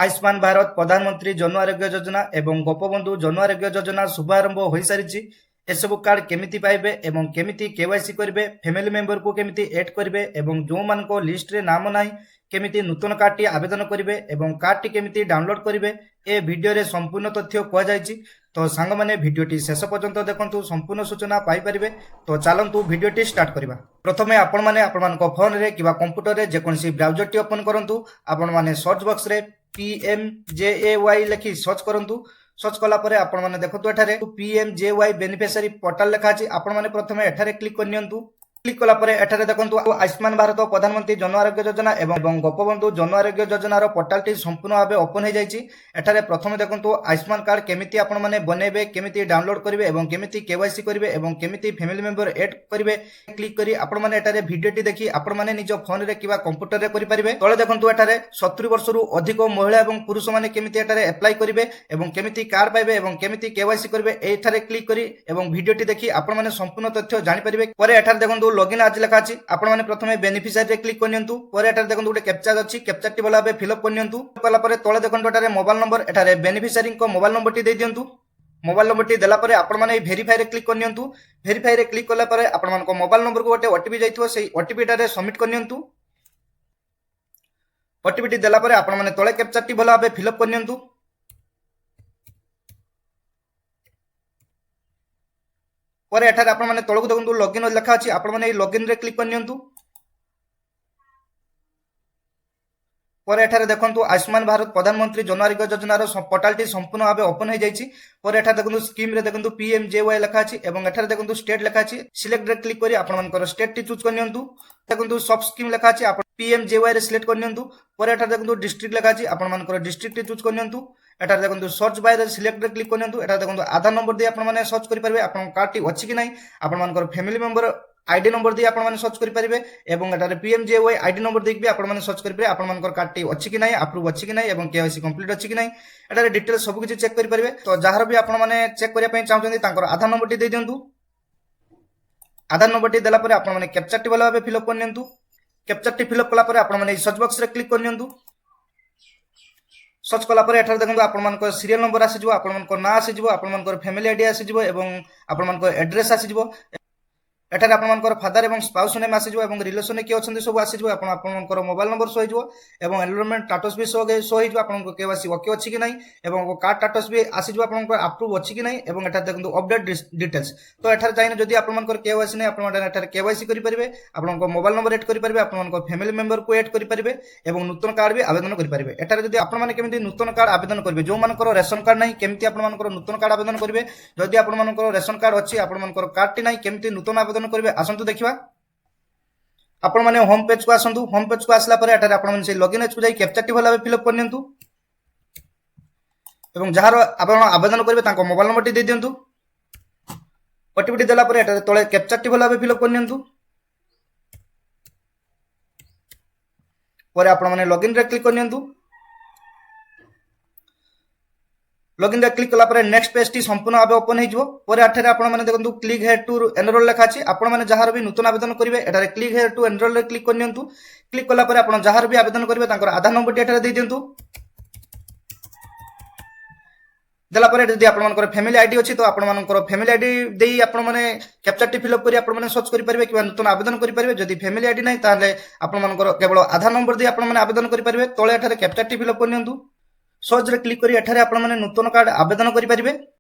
आयुष्मान भारत प्रधानमंत्री जन आरोग्य योजना एवं गोपबंधु जन आरोग्य योजना शुभारंभ हो सारी एसबू कार्ड केमिति पाइबे एवं केमिति केवाईसी करेंगे फैमिली मेंबर को केमिति ऐड करेंगे एवं जो मान लिस्ट रे नाम ना केमिति नूतन कार्ड टी आवेदन करेंगे एवं कार्ड टी केमिति डाउनलोड करेंगे ए वीडियो रे संपूर्ण तथ्य कहुई। तो सांग मैंने भिडियोटी शेष पर्यंत देखंतु संपूर्ण सूचना पाई परिबे। तो चलंतु भिडियोटी स्टार्ट करबा। प्रथमे आपण माने आपण फोन रे किबा कंप्यूटर रे जेकोसी ब्राउजर टी ओपन करंतु। आपण माने सर्च बॉक्स रे PMJAY लिखि सर्च करंतु। सर्च कला परे आपण माने देखंतु एठारे PMJAY बेनिफिशियरी पोर्टल लिखा अछि। आपण माने प्रथमे एठारे क्लिक करनियंतु। क्लिक कला परे एठारे देखंतु आयुष्मान भारत प्रधानमंत्री जन आरोग्य योजना एवं गोपबंधु जन आरोग्य योजनार पोर्टल टी संपूर्ण भाव ओपन हो जाइछि। एठारे प्रथमे देखंतु आयुष्मान कार्ड केमिति आपण माने बनेबे केमिति डाउनलोड करिवे एवं केमिति केवाईसी करिवे एवं केमिति फैमिली मेंबर ऐड करिवे क्लिक करी आपण माने एठारे वीडियोटी देखि आपण माने निज फोन रे किबा कंप्यूटर रे करि परिबे। तळे देखंतु एठारे 70 वर्षरु अधिक महिला एवं पुरुष माने केमिति एठारे अप्लाई करिवे एवं केमिति कार्ड पाइबे एवं केमिति केवाईसी करिवे एठारे क्लिक करी एवं वीडियोटी देखि आपण माने संपूर्ण तथ्य जानि परिबे। परे एठारे देखंतु लॉगिन आज लिखा अछि। आपण माने प्रथमे बेनिफिशियरी रे क्लिक करनियंतु। परे एठारे देखंतु गोटे कैप्चा अछि। कैप्चा टी भला भाबे फिल अप करनियंतु। कला परे तळे देखंतु एठारे मोबाइल नंबर एठारे बेनिफिशियरी को मोबाइल नंबर टी दे दियंतु। मोबाइल नंबर टी देला परे आपण माने वेरीफाई रे क्लिक करनियंतु। वेरीफाई रे क्लिक कला परे आपण मानको मोबाइल नंबर को गोटे ओटीपी जाइथिबो। सेही ओटीपी टारे सबमिट करनियंतु। ओटीपी टी देला परे आपण माने तळे कैप्चा टी भला भाबे फिल अप करनियंतु। पर एठारे आपण माने तळकु देखंतु लॉगिन लिखा अछि। आपण माने लॉगिन रे क्लिक करनियंतु। पर एठारे देखंतु आयुष्मान भारत प्रधानमंत्री जन आरोग्य योजनार पोर्टल टी संपूर्ण भाव ओपन हो जाइछि। पर एठारे देखंतु स्कीम रे देखंतु PMJAY लिखा अछि एवं एठारे देखंतु स्टेट लिखा अछि। सिलेक्ट रे क्लिक करी आपण मानकर स्टेट टी चूज करनियंतु। देखंतु सब स्कीम लिखा अछि। आपण PMJAY रे सिलेक्ट करनियंतु। पर एठारे देखंतु डिस्ट्रिक्ट लिखा अछि। आपण मानकर डिस्ट्रिक्ट टी चूज करनियंतु। एठारे देखंतु सर्च बाय रे सिलेक्ट रे क्लिक करनियंतु। एठारे देखंतु आधार नंबर दे आपण माने सर्च करि परिबे आपण कार्ड टी अछि कि नै। आपण मानकर फैमिली मेंबर आईडी नंबर दे आपण माने सर्च करि परिबे एवं एटारे PMJAY आईडी नंबर देख भी आपण माने सर्च करि परिबे आपण मानकर कार्ड टी अछि कि नै अप्रूव अछि कि नै एवं केवाईसी कंप्लीट अछि कि नै एटारे डिटेल सब किछि चेक करि परिबे। तो जहार भी आपण माने चेक करिया पय चाहउछन्ती तांकर आधार नंबर टी दे दियंतु। आधार नंबर टी देला परे आपण माने कैप्चा टी भला भाबे फिल अप करनियंतु। कैप्चा टी फिल अप कला परे आपण माने सर्च बॉक्स रे क्लिक करनियंतु। सर्च कला परे एठारे देखंतु आपण मानकर सीरियल नंबर आसी जिवो आपण मानकर नाम आसी जिवो आपण मानकर फैमिली आईडी आसी जिवो एवं आपण मानकर एड्रेस आसी जिवो। एठारे आपण मानकर फादर एवं स्पाउस नेम आसी जिवो एवं रिलेशन के अछन्ती सब आसी जिवो। आपण मानकर मोबाइल नंबर सो हिजो एवं एनरोलमेंट स्टेटस भी सो हिजो। आपण को केवाईसी ओके अछि कि नै एवं कार्ड स्टेटस भी आसी जिवो आपण को अप्रूव अछि कि नै एवं एठारे देखंतु अपडेट डिटेल्स। तो एठारे जाइन जदि आपण मानकर केवाईसी नै आपण एठारे केवाईसी करि परिबे आपण को मोबाइल नंबर ऐड करि परिबे आपण मानकर फैमिली मेंबर को ऐड करि परिबे एवं नूतन कार्ड भी आवेदन करि परिबे। एठारे जदि आपण माने केमिति नूतन कार्ड आवेदन करिवे जो मानकर रेशन कार्ड नै केमिति आपण मानकर नूतन कार्ड आवेदन करिवे। जदि आपण मानकर रेशन कार्ड अछि आपण मानकर कार्ड टी नै केमिति नूतन आवेदन करिवे आसंतु देखिबा। आपण माने होम पेज को आसंतु। होम पेज को आसला परे एठारे आपण माने से लॉगिन एज को जाई कैप्चा टी भला फिल अप करनियंतु एवं जहार आपण आवेदन करिवे तांको मोबाइल नंबर टी दे दियंतु। ओटीपी टी देला परे एठारे तळे कैप्चा टी भला फिल अप करनियंतु। परे आपण माने लॉगिन रे क्लिक करनियंतु। लॉगिन रे क्लिक कला परे नेक्स्ट पेज टी संपूर्ण भाव ओपन हो जिवो। परे एठारे आपण माने देखंतु क्लिक हियर टू एनरोल लिखा अछि। आपण माने जहार भी नूतन आवेदन करिवे एठारे क्लिक हियर टू एनरोल रे क्लिक करनियंतु। क्लिक कला परे आपण जहार भी आवेदन करिवे तांकर आधार नंबर टी एठारे दे दियंतु। देला परे जदि आपण मानकर फैमिली आईडी अछि तो आपण मानकर फैमिली आईडी देई आपण माने कैप्चा टी फिल अप करी आपण माने सर्च करि परिबे कि नूतन आवेदन करि परिबे। जदि फैमिली आईडी नै ताले आपण मानकर केवल आधार नंबर दे आपण माने आवेदन करि परिबे। तळे एठारे कैप्चा टी फिल अप करनियंतु। सर्च रे क्लिक करी एठारे आपण माने नूतन कार्ड आवेदन करि परिबे।